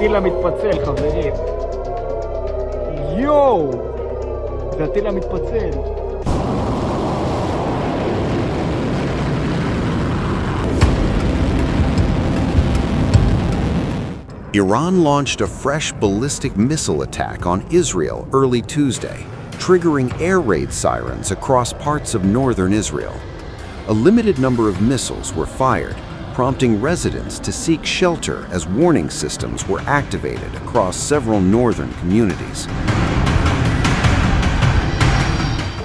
הטיל המתפצל, חברים. יואו! זה הטיל המתפצל. Iran launched a fresh ballistic missile attack on Israel early Tuesday, triggering air raid sirens across parts of northern Israel. A limited number of missiles were fired, prompting residents to seek shelter as warning systems were activated across several northern communities.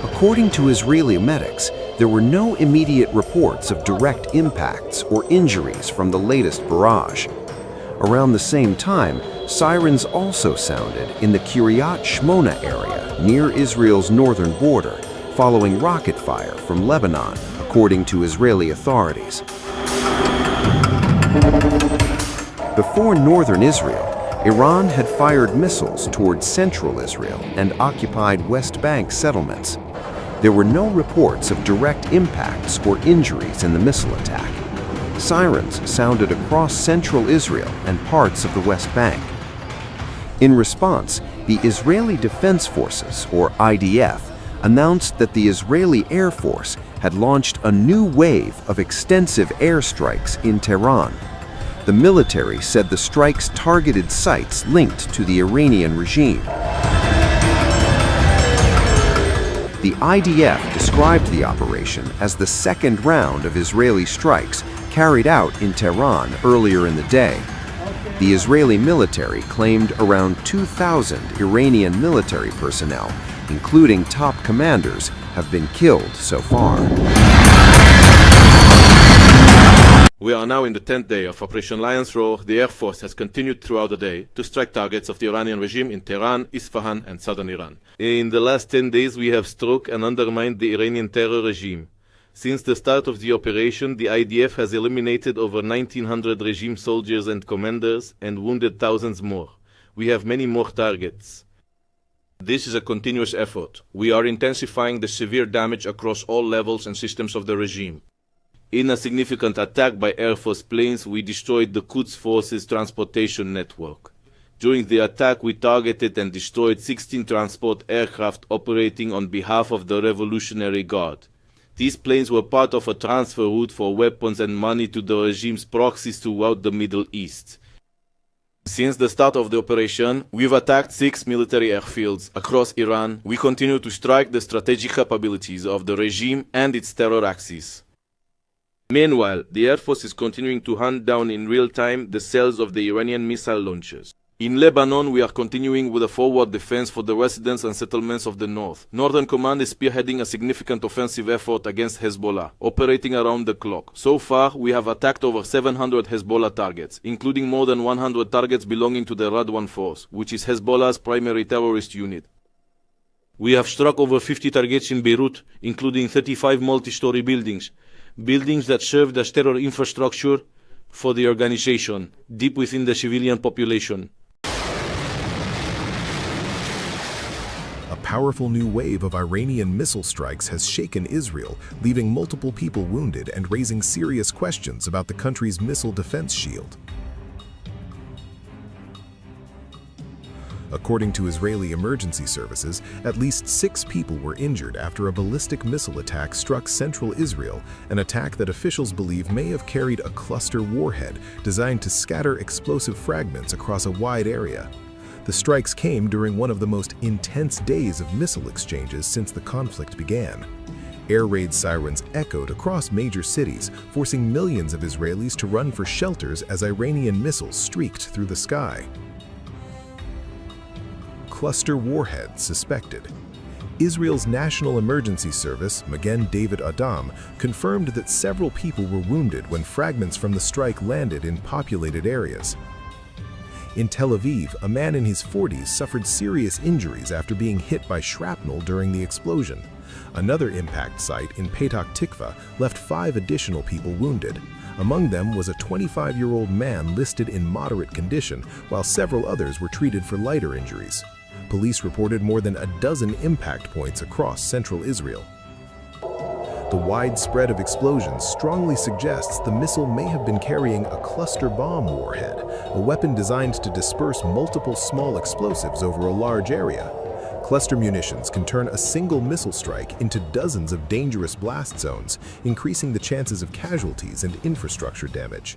According to Israeli medics, there were no immediate reports of direct impacts or injuries from the latest barrage. Around the same time, sirens also sounded in the Kiryat Shmona area near Israel's northern border, following rocket fire from Lebanon, according to Israeli authorities. Before northern Israel, Iran had fired missiles towards central Israel and occupied West Bank settlements. There were no reports of direct impacts or injuries in the missile attack. Sirens sounded across central Israel and parts of the West Bank. In response, the Israeli Defense Forces, or IDF, announced that the Israeli Air Force had launched a new wave of extensive airstrikes in Tehran. The military said the strikes targeted sites linked to the Iranian regime. The IDF described the operation as the second round of Israeli strikes carried out in Tehran earlier in the day. The Israeli military claimed around 2,000 Iranian military personnel, including top commanders, have been killed so far. We are now in the 10th day of Operation Lion's Roar. The Air Force has continued throughout the day to strike targets of the Iranian regime in Tehran, Isfahan, and southern Iran. In the last 10 days, we have struck and undermined the Iranian terror regime. Since the start of the operation, the IDF has eliminated over 1,900 regime soldiers and commanders and wounded thousands more. We have many more targets. This is a continuous effort. We are intensifying the severe damage across all levels and systems of the regime. In a significant attack by Air Force planes, we destroyed the Quds Forces transportation network. During the attack, we targeted and destroyed 16 transport aircraft operating on behalf of the Revolutionary Guard. These planes were part of a transfer route for weapons and money to the regime's proxies throughout the Middle East. Since the start of the operation, we've attacked 6 military airfields across Iran. We continue to strike the strategic capabilities of the regime and its terror axis. Meanwhile, the Air Force is continuing to hunt down in real time the cells of the Iranian missile launchers. In Lebanon, we are continuing with a forward defense for the residents and settlements of the north. Northern Command is spearheading a significant offensive effort against Hezbollah, operating around the clock. So far, we have attacked over 700 Hezbollah targets, including more than 100 targets belonging to the Radwan force, which is Hezbollah's primary terrorist unit. We have struck over 50 targets in Beirut, including 35 multi-story buildings that served as terror infrastructure for the organization, deep within the civilian population. A powerful new wave of Iranian missile strikes has shaken Israel, leaving multiple people wounded and raising serious questions about the country's missile defense shield. According to Israeli emergency services, at least 6 people were injured after a ballistic missile attack struck central Israel, an attack that officials believe may have carried a cluster warhead designed to scatter explosive fragments across a wide area. The strikes came during one of the most intense days of missile exchanges since the conflict began. Air raid sirens echoed across major cities, forcing millions of Israelis to run for shelters as Iranian missiles streaked through the sky. Cluster warhead suspected. Israel's National Emergency Service, Magen David Adom, confirmed that several people were wounded when fragments from the strike landed in populated areas. In Tel Aviv, a man in his 40s suffered serious injuries after being hit by shrapnel during the explosion. Another impact site in Petah Tikva left 5 additional people wounded. Among them was a 25-year-old man listed in moderate condition, while several others were treated for lighter injuries. Police reported more than a dozen impact points across central Israel. The The wide spread of explosions strongly suggests the missile may have been carrying a cluster bomb warhead, a weapon designed to disperse multiple small explosives over a large area. Cluster munitions can turn a single missile strike into dozens of dangerous blast zones, increasing the chances of casualties and infrastructure damage.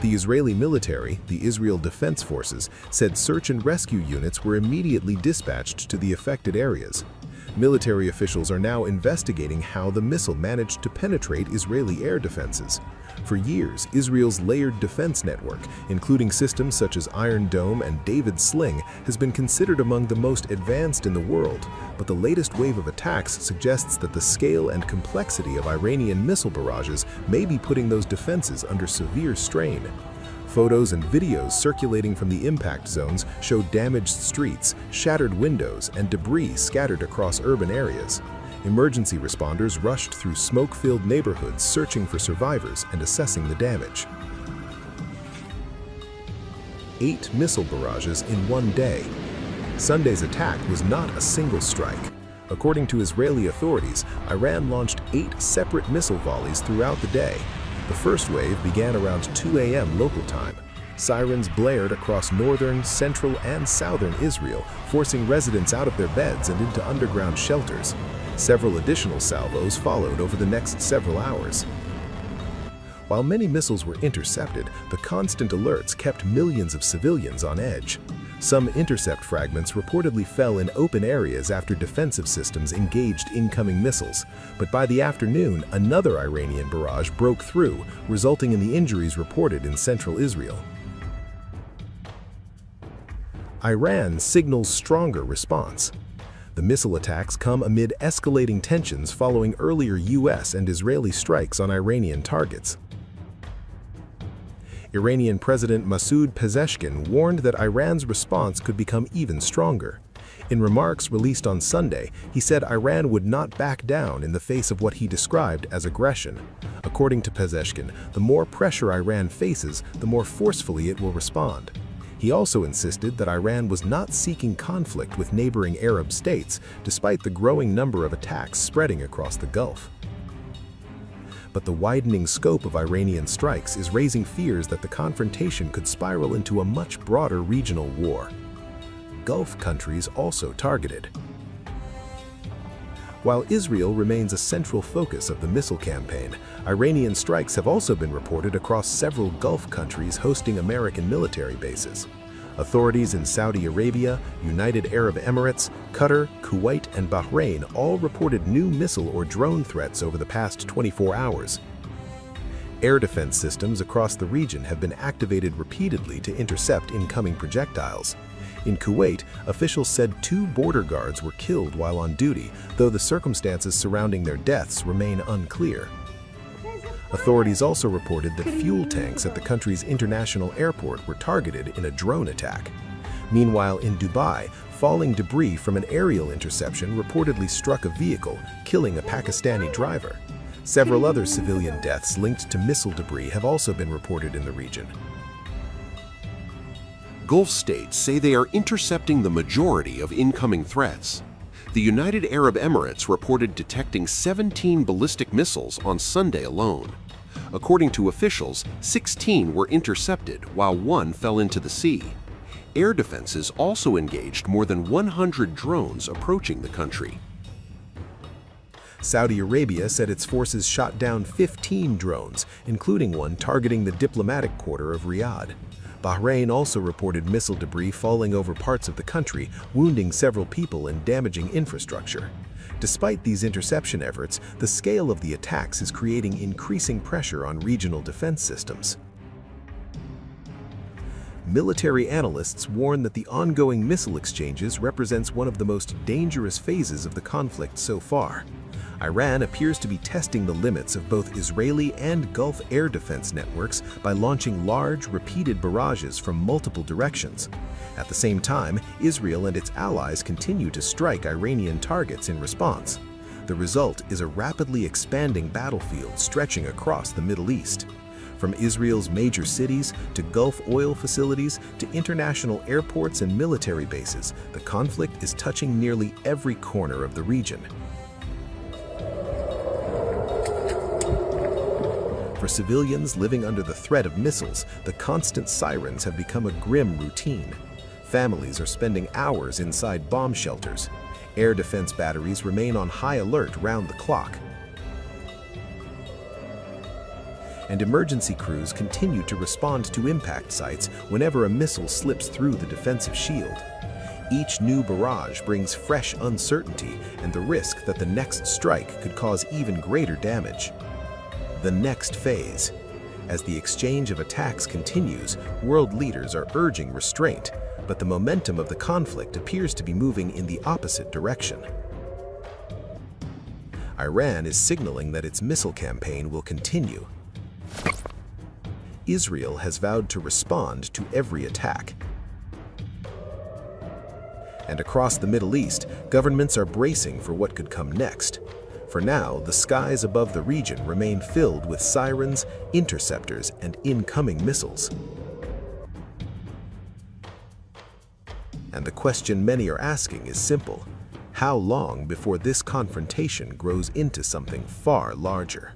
The Israeli military, the Israel Defense Forces, said search and rescue units were immediately dispatched to the affected areas. Military officials are now investigating how the missile managed to penetrate Israeli air defenses. For years, Israel's layered defense network, including systems such as Iron Dome and David's Sling, has been considered among the most advanced in the world, but the latest wave of attacks suggests that the scale and complexity of Iranian missile barrages may be putting those defenses under severe strain. Photos and videos circulating from the impact zones show damaged streets, shattered windows, and debris scattered across urban areas. Emergency responders rushed through smoke-filled neighborhoods searching for survivors and assessing the damage. 8 missile barrages in one day. Sunday's attack was not a single strike. According to Israeli authorities, Iran launched 8 separate missile volleys throughout the day. The first wave began around 2 a.m. local time. Sirens blared across northern, central, and southern Israel, forcing residents out of their beds and into underground shelters. Several additional salvos followed over the next several hours. While many missiles were intercepted, the constant alerts kept millions of civilians on edge. Some intercept fragments reportedly fell in open areas after defensive systems engaged incoming missiles. But by the afternoon, another Iranian barrage broke through, resulting in the injuries reported in central Israel. Iran signals stronger response. The missile attacks come amid escalating tensions following earlier U.S. and Israeli strikes on Iranian targets. Iranian President Masoud Pezeshkian warned that Iran's response could become even stronger. In remarks released on Sunday, he said Iran would not back down in the face of what he described as aggression. According to Pezeshkian, the more pressure Iran faces, the more forcefully it will respond. He also insisted that Iran was not seeking conflict with neighboring Arab states, despite the growing number of attacks spreading across the Gulf. But the widening scope of Iranian strikes is raising fears that the confrontation could spiral into a much broader regional war. Gulf countries also targeted. While Israel remains a central focus of the missile campaign, Iranian strikes have also been reported across several Gulf countries hosting American military bases. Authorities in Saudi Arabia, United Arab Emirates, Qatar, Kuwait, and Bahrain all reported new missile or drone threats over the past 24 hours. Air defense systems across the region have been activated repeatedly to intercept incoming projectiles. In Kuwait, officials said 2 border guards were killed while on duty, though the circumstances surrounding their deaths remain unclear. Authorities also reported that fuel tanks at the country's international airport were targeted in a drone attack. Meanwhile, in Dubai, falling debris from an aerial interception reportedly struck a vehicle, killing a Pakistani driver. Several other civilian deaths linked to missile debris have also been reported in the region. Gulf states say they are intercepting the majority of incoming threats. The United Arab Emirates reported detecting 17 ballistic missiles on Sunday alone. According to officials, 16 were intercepted while 1 fell into the sea. Air defenses also engaged more than 100 drones approaching the country. Saudi Arabia said its forces shot down 15 drones, including one targeting the diplomatic quarter of Riyadh. Bahrain also reported missile debris falling over parts of the country, wounding several people and damaging infrastructure. Despite these interception efforts, the scale of the attacks is creating increasing pressure on regional defense systems. Military analysts warn that the ongoing missile exchanges represents one of the most dangerous phases of the conflict so far. Iran appears to be testing the limits of both Israeli and Gulf air defense networks by launching large, repeated barrages from multiple directions. At the same time, Israel and its allies continue to strike Iranian targets in response. The result is a rapidly expanding battlefield stretching across the Middle East. From Israel's major cities to Gulf oil facilities to international airports and military bases, the conflict is touching nearly every corner of the region. For civilians living under the threat of missiles, the constant sirens have become a grim routine. Families are spending hours inside bomb shelters. Air defense batteries remain on high alert round the clock. And emergency crews continue to respond to impact sites whenever a missile slips through the defensive shield. Each new barrage brings fresh uncertainty and the risk that the next strike could cause even greater damage. The next phase. As the exchange of attacks continues, world leaders are urging restraint, but the momentum of the conflict appears to be moving in the opposite direction. Iran is signaling that its missile campaign will continue. Israel has vowed to respond to every attack. And across the Middle East, governments are bracing for what could come next. For now, the skies above the region remain filled with sirens, interceptors, and incoming missiles. And the question many are asking is simple: how long before this confrontation grows into something far larger?